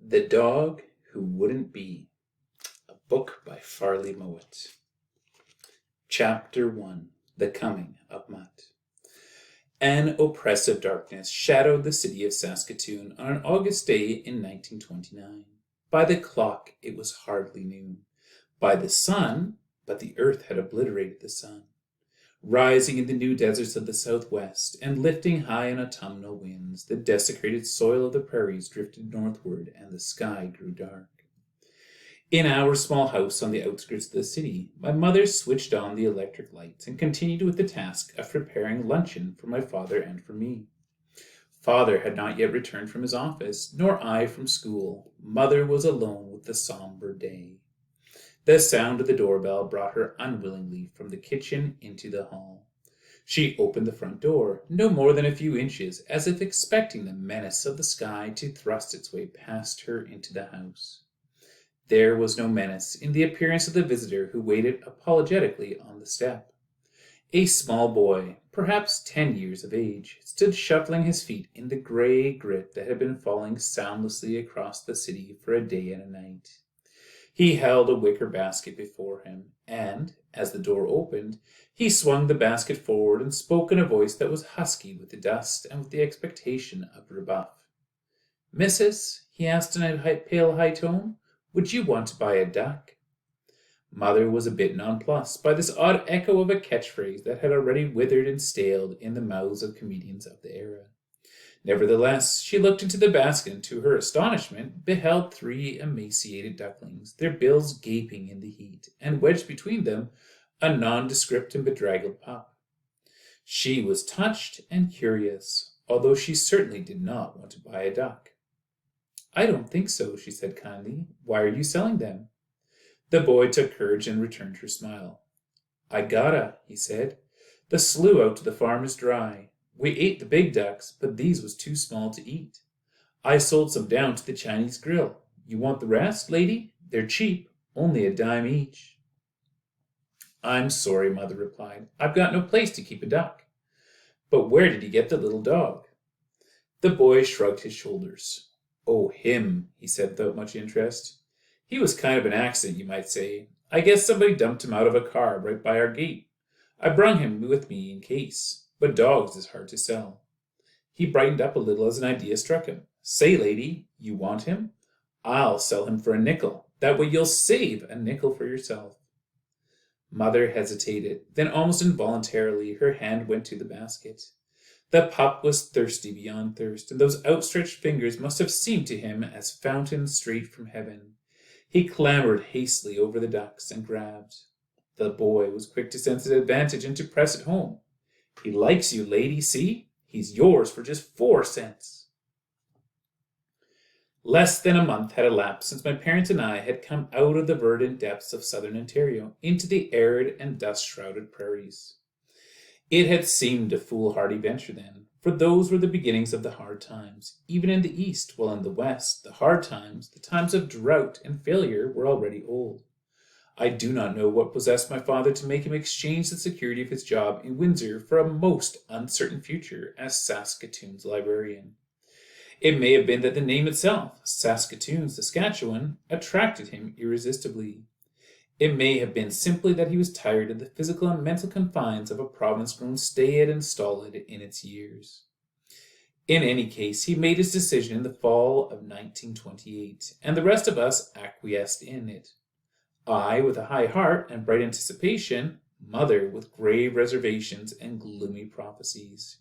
The Dog Who Wouldn't Be, a book by Farley Mowat. Chapter 1. The Coming of Mutt. An oppressive darkness shadowed the city of Saskatoon on an August day in 1929. By the clock, it was hardly noon. By the sun, but the earth had obliterated the sun. Rising in the new deserts of the southwest and lifting high in autumnal winds, the desecrated soil of the prairies drifted northward and the sky grew dark. In our small house on the outskirts of the city, my mother switched on the electric lights and continued with the task of preparing luncheon for my father and for me. Father had not yet returned from his office, nor I from school. Mother was alone with the somber day. The sound of the doorbell brought her unwillingly from the kitchen into the hall. She opened the front door, no more than a few inches, as if expecting the menace of the sky to thrust its way past her into the house. There was no menace in the appearance of the visitor who waited apologetically on the step. A small boy, perhaps 10 years of age, stood shuffling his feet in the gray grit that had been falling soundlessly across the city for a day and a night. He held a wicker basket before him, and, as the door opened, he swung the basket forward and spoke in a voice that was husky with the dust and with the expectation of rebuff. "Missus," he asked in a pale high tone, "would you want to buy a duck?" Mother was a bit nonplussed by this odd echo of a catchphrase that had already withered and staled in the mouths of comedians of the era. Nevertheless, she looked into the basket and, to her astonishment, beheld 3 emaciated ducklings, their bills gaping in the heat, and wedged between them a nondescript and bedraggled pup. She was touched and curious, although she certainly did not want to buy a duck. "I don't think so," she said kindly. "Why are you selling them?" The boy took courage and returned her smile. "I gotta," he said. "The slough out to the farm is dry. We ate the big ducks, but these was too small to eat. I sold some down to the Chinese grill. You want the rest, lady? They're cheap, only a dime each." "I'm sorry," Mother replied. "I've got no place to keep a duck." "But where did you get the little dog?" The boy shrugged his shoulders. "Oh, him," he said without much interest. "He was kind of an accident, you might say. I guess somebody dumped him out of a car right by our gate. I brung him with me in case. But dogs is hard to sell." He brightened up a little as an idea struck him. "Say, lady, you want him? I'll sell him for a nickel. That way you'll save a nickel for yourself." Mother hesitated. Then almost involuntarily her hand went to the basket. The pup was thirsty beyond thirst, and those outstretched fingers must have seemed to him as fountains straight from heaven. He clambered hastily over the ducks and grabbed. The boy was quick to sense his advantage and to press it home. "He likes you, lady, see? He's yours for just 4 cents. Less than a month had elapsed since my parents and I had come out of the verdant depths of southern Ontario into the arid and dust-shrouded prairies. It had seemed a foolhardy venture then, for those were the beginnings of the hard times, even in the east, while in the west, the hard times, the times of drought and failure, were already old. I do not know what possessed my father to make him exchange the security of his job in Windsor for a most uncertain future as Saskatoon's librarian. It may have been that the name itself, Saskatoon, Saskatchewan, attracted him irresistibly. It may have been simply that he was tired of the physical and mental confines of a province grown staid and stolid in its years. In any case, he made his decision in the fall of 1928, and the rest of us acquiesced in it. I with a high heart and bright anticipation, Mother with grave reservations and gloomy prophecies.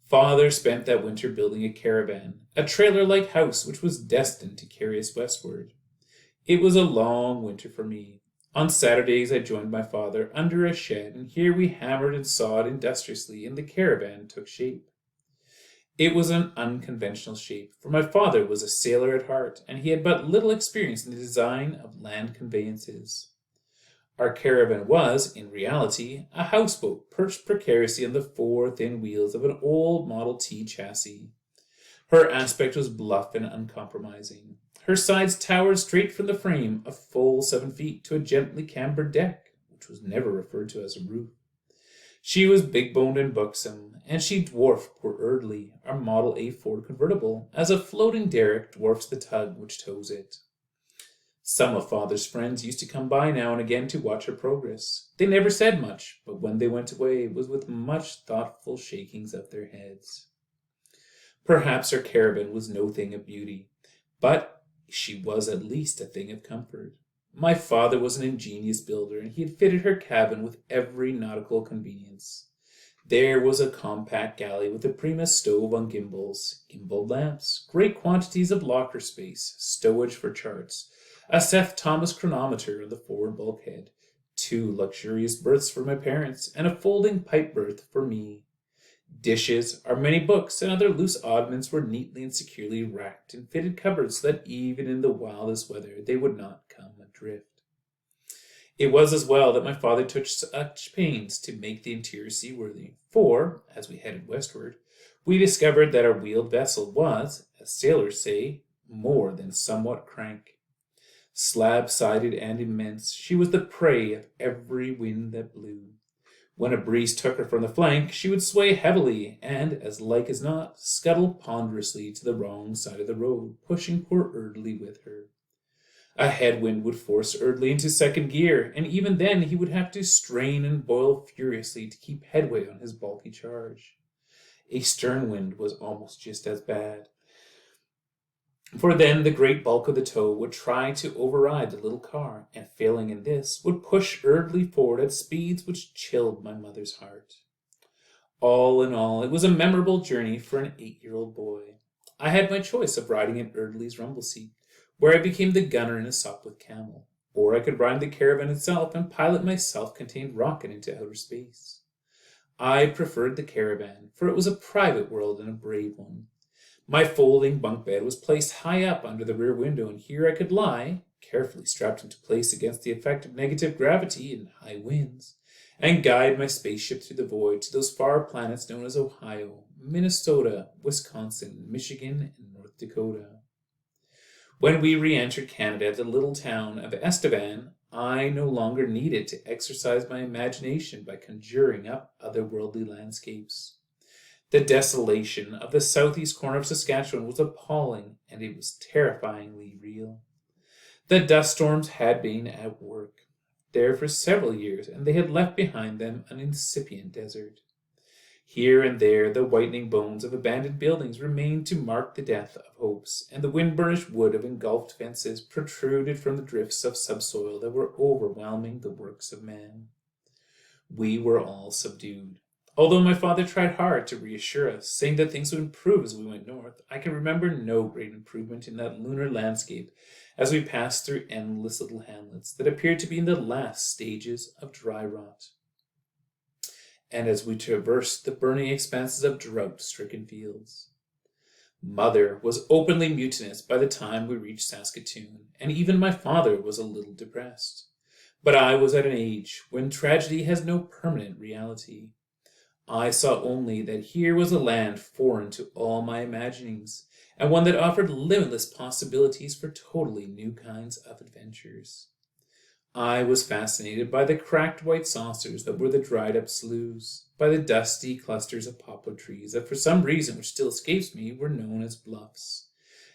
Father spent that winter building a caravan, a trailer-like house which was destined to carry us westward. It was a long winter for me. On Saturdays I joined my father under a shed, and here we hammered and sawed industriously, and the caravan took shape. It was an unconventional shape, for my father was a sailor at heart, and he had but little experience in the design of land conveyances. Our caravan was, in reality, a houseboat perched precariously on the 4 thin wheels of an old Model T chassis. Her aspect was bluff and uncompromising. Her sides towered straight from the frame a full 7 feet to a gently cambered deck, which was never referred to as a roof. She was big-boned and buxom, and she dwarfed poor Eardley, our Model A Ford convertible, as a floating derrick dwarfs the tug which tows it. Some of Father's friends used to come by now and again to watch her progress. They never said much, but when they went away it was with much thoughtful shakings of their heads. Perhaps her caravan was no thing of beauty, but she was at least a thing of comfort. My father was an ingenious builder, and he had fitted her cabin with every nautical convenience. There was a compact galley with a Primus stove on gimbals, gimbaled lamps, great quantities of locker space, stowage for charts, a Seth Thomas chronometer on the forward bulkhead, 2 luxurious berths for my parents, and a folding pipe berth for me. Dishes, our many books, and other loose oddments were neatly and securely racked in fitted cupboards so that even in the wildest weather they would not come adrift. It was as well that my father took such pains to make the interior seaworthy, for, as we headed westward, we discovered that our wheeled vessel was, as sailors say, more than somewhat crank. Slab-sided and immense, she was the prey of every wind that blew. When a breeze took her from the flank, she would sway heavily, and, as like as not, scuttle ponderously to the wrong side of the road, pushing poor Eardley with her. A headwind would force Eardley into second gear, and even then he would have to strain and boil furiously to keep headway on his bulky charge. A stern wind was almost just as bad, for then the great bulk of the tow would try to override the little car, and failing in this, would push Eardley forward at speeds which chilled my mother's heart. All in all, it was a memorable journey for an 8-year-old boy. I had my choice of riding in Eardley's rumble seat, where I became the gunner in a Sopwith Camel, or I could ride the caravan itself and pilot my self-contained rocket into outer space. I preferred the caravan, for it was a private world and a brave one. My folding bunk bed was placed high up under the rear window, and here I could lie, carefully strapped into place against the effect of negative gravity and high winds, and guide my spaceship through the void to those far planets known as Ohio, Minnesota, Wisconsin, Michigan, and North Dakota. When we re-entered Canada at the little town of Estevan, I no longer needed to exercise my imagination by conjuring up otherworldly landscapes. The desolation of the southeast corner of Saskatchewan was appalling, and it was terrifyingly real. The dust storms had been at work there for several years, and they had left behind them an incipient desert. Here and there the whitening bones of abandoned buildings remained to mark the death of hopes, and the wind-burnished wood of engulfed fences protruded from the drifts of subsoil that were overwhelming the works of man. We were all subdued. Although my father tried hard to reassure us, saying that things would improve as we went north, I can remember no great improvement in that lunar landscape as we passed through endless little hamlets that appeared to be in the last stages of dry rot, and as we traversed the burning expanses of drought-stricken fields. Mother was openly mutinous by the time we reached Saskatoon, and even my father was a little depressed. But I was at an age when tragedy has no permanent reality. I saw only that here was a land foreign to all my imaginings, and one that offered limitless possibilities for totally new kinds of adventures. I was fascinated by the cracked white saucers that were the dried-up sloughs, by the dusty clusters of poplar trees that for some reason which still escapes me were known as bluffs,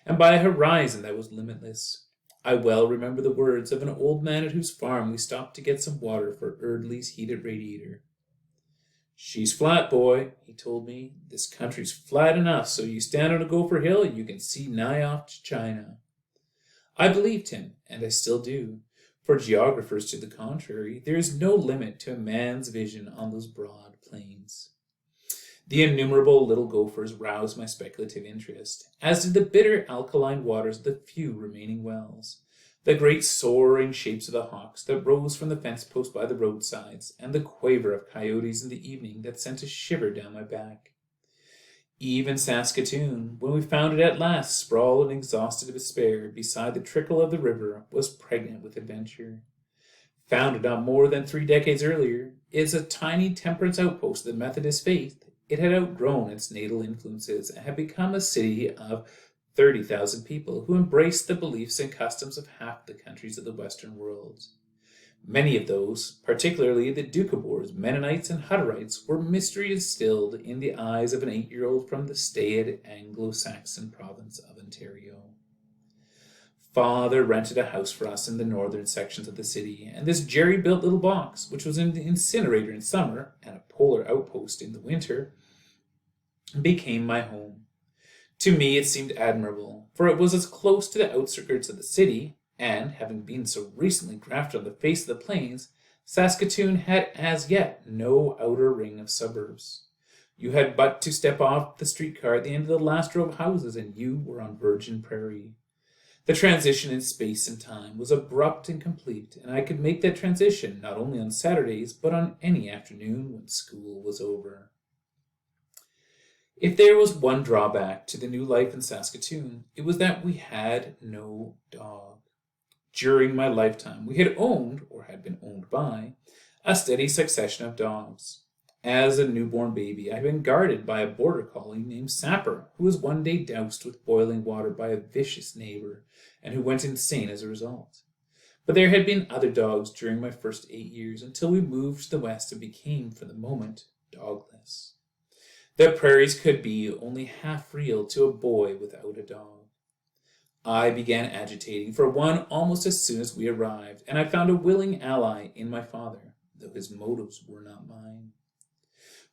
and by a horizon that was limitless. I well remember the words of an old man at whose farm we stopped to get some water for Eardley's heated radiator. "She's flat, boy," he told me. "This country's flat enough, so you stand on a Gopher Hill and you can see nigh off to China." I believed him, and I still do. For geographers to the contrary, there is no limit to a man's vision on those broad plains. The innumerable little gophers roused my speculative interest, as did the bitter alkaline waters of the few remaining wells, the great soaring shapes of the hawks that rose from the fence post by the roadsides, and the quaver of coyotes in the evening that sent a shiver down my back. Even Saskatoon, when we found it at last sprawled and exhausted of despair beside the trickle of the river, was pregnant with adventure. Founded not more than 3 decades earlier, it is a tiny temperance outpost of the Methodist faith. It had outgrown its natal influences and had become a city of 30,000 people who embraced the beliefs and customs of half the countries of the Western world. Many of those, particularly the Doukhobors, Mennonites, and Hutterites, were mystery instilled in the eyes of an 8-year-old from the staid Anglo-Saxon province of Ontario. Father rented a house for us in the northern sections of the city, and this jerry-built little box, which was an incinerator in summer and a polar outpost in the winter, became my home. To me it seemed admirable, for it was as close to the outskirts of the city, and, having been so recently grafted on the face of the plains, Saskatoon had as yet no outer ring of suburbs. You had but to step off the streetcar at the end of the last row of houses, and you were on virgin prairie. The transition in space and time was abrupt and complete, and I could make that transition not only on Saturdays, but on any afternoon when school was over. If there was one drawback to the new life in Saskatoon, it was that we had no dog. During my lifetime, we had owned, or had been owned by, a steady succession of dogs. As a newborn baby, I had been guarded by a border collie named Sapper, who was one day doused with boiling water by a vicious neighbor, and who went insane as a result. But there had been other dogs during my first 8 years, until we moved to the west and became, for the moment, dogless. The prairies could be only half real to a boy without a dog. I began agitating for one almost as soon as we arrived, and I found a willing ally in my father, though his motives were not mine.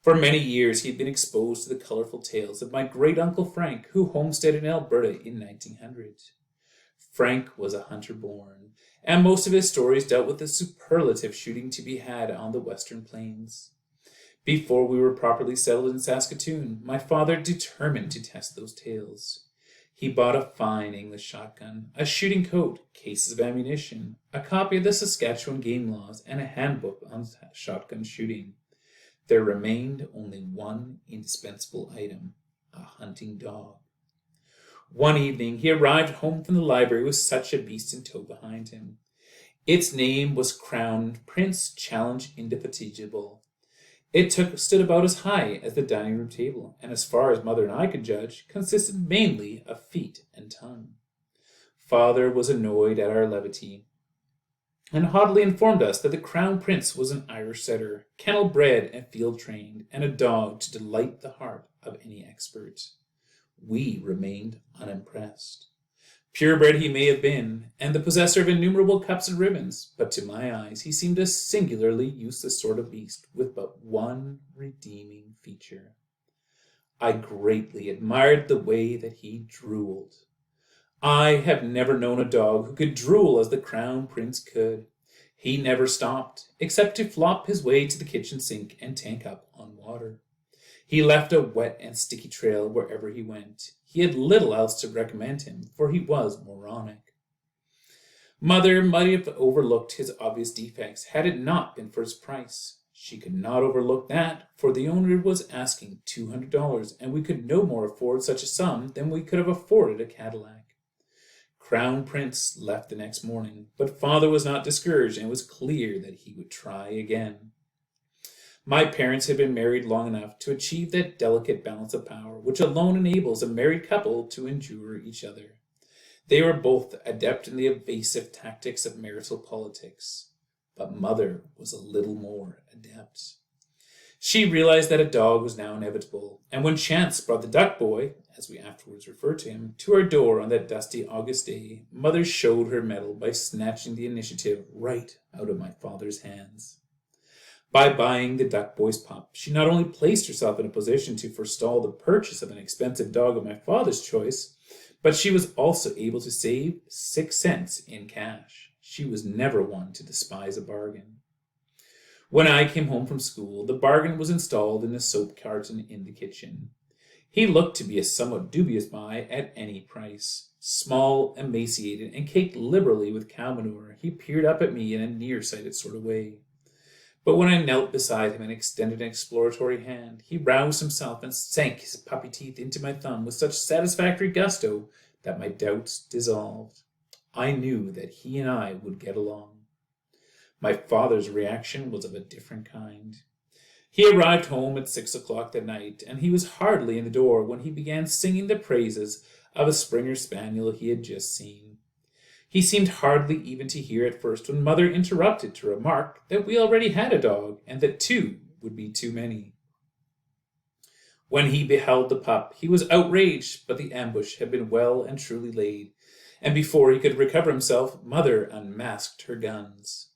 For many years he had been exposed to the colorful tales of my great-uncle Frank, who homesteaded in Alberta in 1900. Frank was a hunter born, and most of his stories dealt with the superlative shooting to be had on the western plains. Before we were properly settled in Saskatoon, my father determined to test those tales. He bought a fine English shotgun, a shooting coat, cases of ammunition, a copy of the Saskatchewan game laws, and a handbook on shotgun shooting. There remained only one indispensable item, a hunting dog. One evening he arrived home from the library with such a beast in tow behind him. Its name was crowned Prince Challenge Indefatigable. It stood about as high as the dining room table, and as far as Mother and I could judge, consisted mainly of feet and tongue. Father was annoyed at our levity, and haughtily informed us that the Crown Prince was an Irish setter, kennel-bred and field-trained, and a dog to delight the heart of any expert. We remained unimpressed. Purebred he may have been, and the possessor of innumerable cups and ribbons, but to my eyes he seemed a singularly useless sort of beast with but one redeeming feature. I greatly admired the way that he drooled. I have never known a dog who could drool as the Crown Prince could. He never stopped, except to flop his way to the kitchen sink and tank up on water. He left a wet and sticky trail wherever he went. He had little else to recommend him, for he was moronic. Mother might have overlooked his obvious defects had it not been for his price. She could not overlook that, for the owner was asking $200, and we could no more afford such a sum than we could have afforded a Cadillac. Crown Prince left the next morning, but Father was not discouraged, and it was clear that he would try again. My parents had been married long enough to achieve that delicate balance of power which alone enables a married couple to endure each other. They were both adept in the evasive tactics of marital politics, but Mother was a little more adept. She realized that a dog was now inevitable, and when chance brought the duck boy, as we afterwards referred to him, to our door on that dusty August day, Mother showed her mettle by snatching the initiative right out of my father's hands. By buying the duck boy's pup, she not only placed herself in a position to forestall the purchase of an expensive dog of my father's choice, but she was also able to save 6 cents in cash. She was never one to despise a bargain. When I came home from school, the bargain was installed in a soap carton in the kitchen. He looked to be a somewhat dubious buy at any price. Small, emaciated, and caked liberally with cow manure, he peered up at me in a nearsighted sort of way. But when I knelt beside him and extended an exploratory hand, he roused himself and sank his puppy teeth into my thumb with such satisfactory gusto that my doubts dissolved. I knew that he and I would get along. My father's reaction was of a different kind. He arrived home at 6 o'clock that night, and he was hardly in the door when he began singing the praises of a Springer Spaniel he had just seen. He seemed hardly even to hear at first when Mother interrupted to remark that we already had a dog and that 2 would be too many. When he beheld the pup, he was outraged, but the ambush had been well and truly laid, and before he could recover himself, Mother unmasked her guns.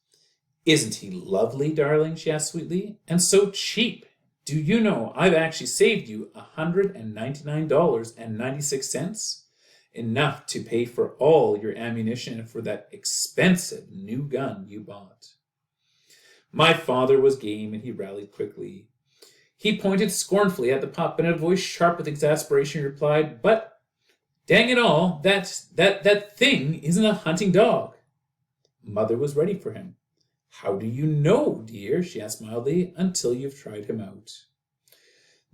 "Isn't he lovely, darling?" she asked sweetly. "And so cheap! Do you know I've actually saved you $199.96? Enough to pay for all your ammunition and for that expensive new gun you bought." My father was game, and he rallied quickly. He pointed scornfully at the pup, and in a voice sharp with exasperation he replied, "But, dang it all, that thing isn't a hunting dog." Mother was ready for him. "How do you know, dear?" she asked mildly, "until you've tried him out."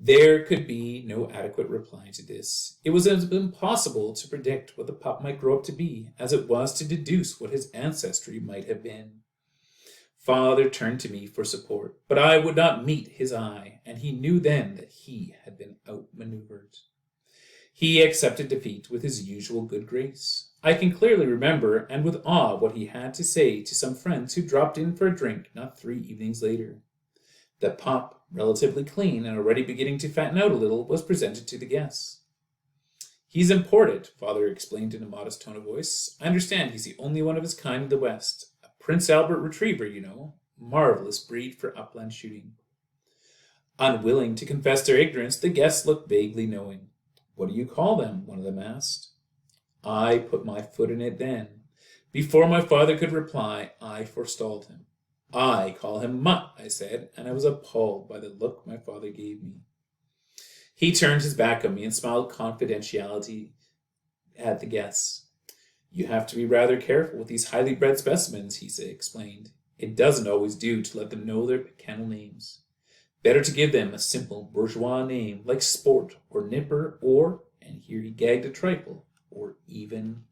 There could be no adequate reply to this. It was as impossible to predict what the pup might grow up to be as it was to deduce what his ancestry might have been. Father turned to me for support, but I would not meet his eye, and he knew then that he had been outmaneuvered. He accepted defeat with his usual good grace. I can clearly remember, and with awe, what he had to say to some friends who dropped in for a drink not 3 evenings later. The pup, relatively clean and already beginning to fatten out a little, was presented to the guests. "He's imported," Father explained in a modest tone of voice. "I understand he's the only one of his kind in the West. A Prince Albert retriever, you know. Marvelous breed for upland shooting." Unwilling to confess their ignorance, the guests looked vaguely knowing. "What do you call them?" one of them asked. I put my foot in it then. Before my father could reply, I forestalled him. "I call him Mutt," I said, and I was appalled by the look my father gave me. He turned his back on me and smiled confidentiality at the guests. "You have to be rather careful with these highly bred specimens," he explained. "It doesn't always do to let them know their kennel names. Better to give them a simple bourgeois name like Sport or Nipper or," and here he gagged a trifle, "or even